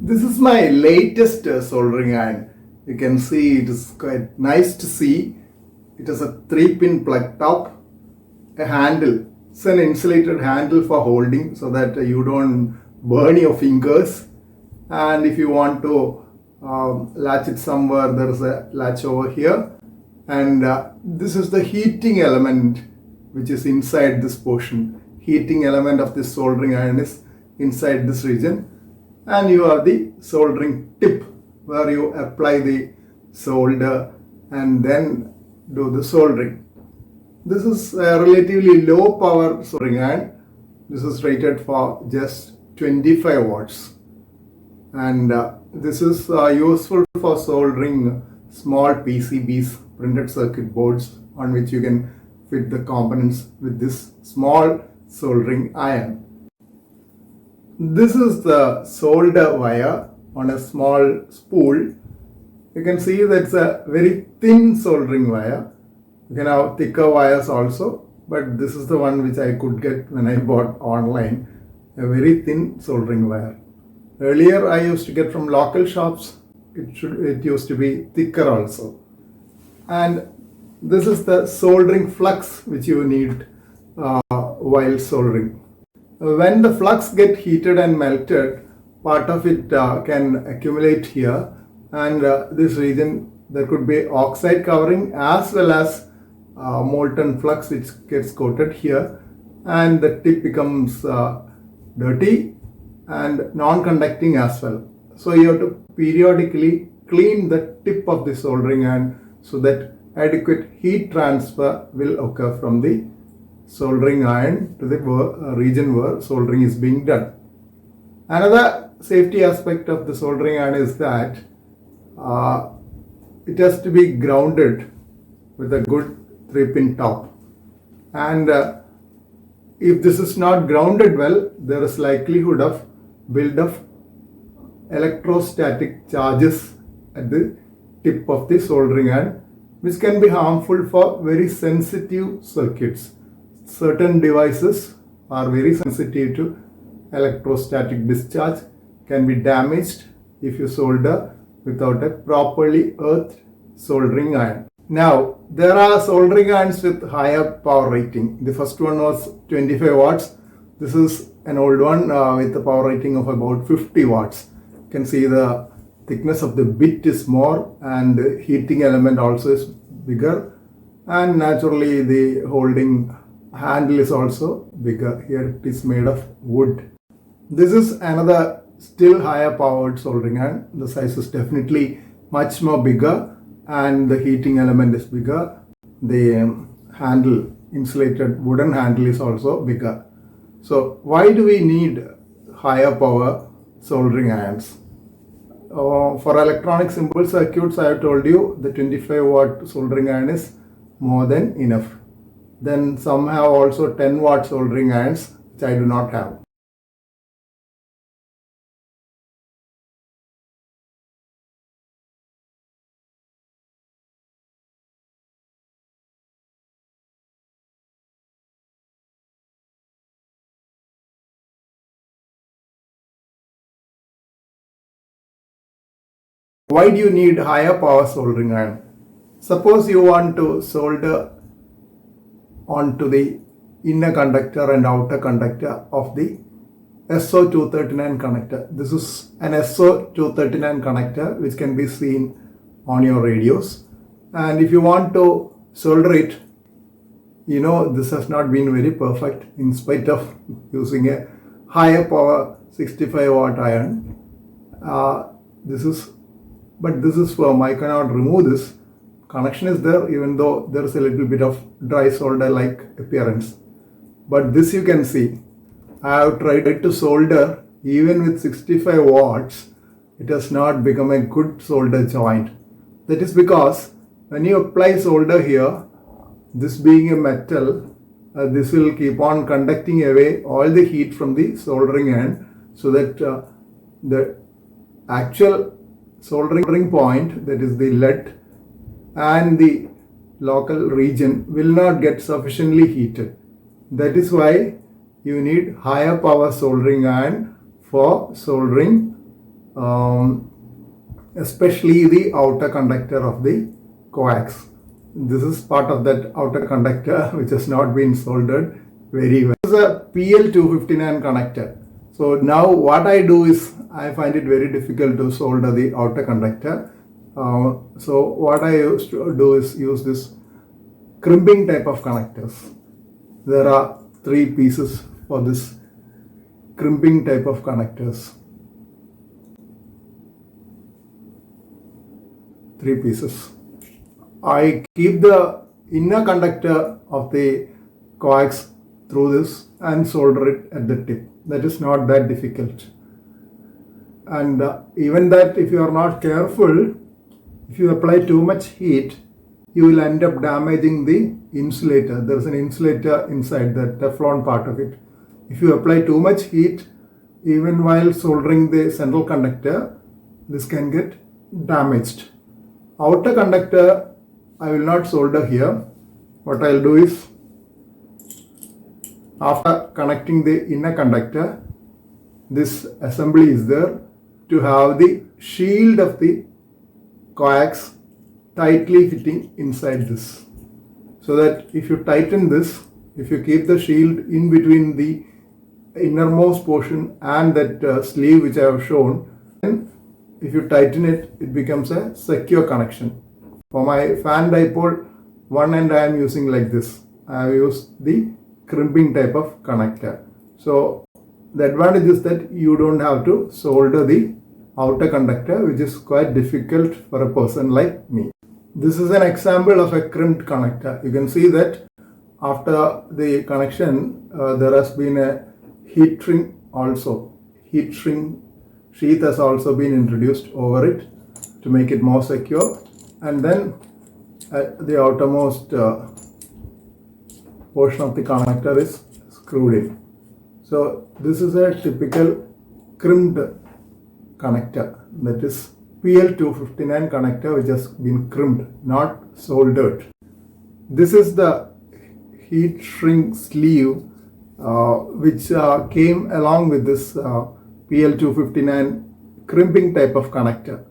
This is my latest soldering iron. You can see it is quite nice to see. It has a 3-pin plug top, a handle. It's an insulated handle for holding so that you don't burn your fingers. And if you want to latch it somewhere, there is a latch over here. And this is the heating element which is inside this portion. Heating element of this soldering iron is inside this region. And you have the soldering tip where you apply the solder and then do the soldering. This is a relatively low power soldering iron. This is rated for just 25 watts. And this is useful for soldering small PCBs, printed circuit boards, on which you can fit the components with this small soldering iron. This is the solder wire on a small spool. You can see that's a very thin soldering wire. You can have thicker wires also, but this is the one which I could get when I bought online, a very thin soldering wire. Earlier I used to get from local shops. It used to be thicker also. And this is the soldering flux which you need while soldering. When the flux gets heated and melted, part of it can accumulate here, and this region there could be oxide covering as well as molten flux which gets coated here, and the tip becomes dirty and non-conducting as well. So you have to periodically clean the tip of the soldering iron so that adequate heat transfer will occur from the soldering iron to the region where soldering is being done. Another safety aspect of the soldering iron is that it has to be grounded with a good 3-pin top. And if this is not grounded well, there is likelihood of build of electrostatic charges at the tip of the soldering iron, which can be harmful for very sensitive circuits. Certain devices are very sensitive to electrostatic discharge, can be damaged if you solder without a properly earthed soldering iron. Now, there are soldering irons with higher power rating. The first one was 25 watts. This is an old one with a power rating of about 50 watts. You can see the thickness of the bit is more, and the heating element also is bigger, and naturally the holding handle is also bigger. Here it is made of wood. This is another still higher powered soldering iron. The size is definitely much more bigger and the heating element is bigger. The handle, insulated wooden handle, is also bigger. So why do we need higher power soldering irons? For electronic simple circuits, I have told you the 25 watt soldering iron is more than enough. Then some have also 10 watt soldering irons, which I do not have. Why do you need higher power soldering iron? Suppose you want to solder onto the inner conductor and outer conductor of the SO239 connector. This is an SO239 connector which can be seen on your radios. And if you want to solder it, you know this has not been very perfect in spite of using a higher power 65 watt iron. This is firm. I cannot remove this. Connection is there even though there is a little bit of dry solder like appearance. But this you can see. I have tried to solder even with 65 watts. It has not become a good solder joint. That is because when you apply solder here, this being a metal, this will keep on conducting away all the heat from the soldering iron, so that the actual soldering point, that is the lead and the local region, will not get sufficiently heated. That is why you need higher power soldering iron for soldering especially the outer conductor of the coax. This is part of that outer conductor which has not been soldered very well. This is a PL259 connector. So now what I do is I find it very difficult to solder the outer conductor. So what I used to do is use this crimping type of connectors. There are 3 pieces for this crimping type of connectors. 3 pieces. I keep the inner conductor of the coax through this and solder it at the tip. That is not that difficult. And even that, if you are not careful, if you apply too much heat, you will end up damaging the insulator. There is an insulator inside the Teflon part of it. If you apply too much heat, even while soldering the central conductor, this can get damaged. Outer conductor, I will not solder here. What I will do is, after connecting the inner conductor, this assembly is there to have the shield of the coax tightly fitting inside this. So that if you tighten this, if you keep the shield in between the innermost portion and that sleeve which I have shown, then if you tighten it, it becomes a secure connection. For my fan dipole, one end I am using like this. I have used the crimping type of connector. So the advantage is that you don't have to solder the outer conductor, which is quite difficult for a person like me. This is an example of a crimped connector. You can see that after the connection, there has been a heat shrink also. Heat shrink sheath has also been introduced over it to make it more secure. And then the outermost portion of the connector is screwed in. So this is a typical crimped connector, that is PL259 connector which has been crimped, not soldered. This is the heat shrink sleeve which came along with this PL259 crimping type of connector.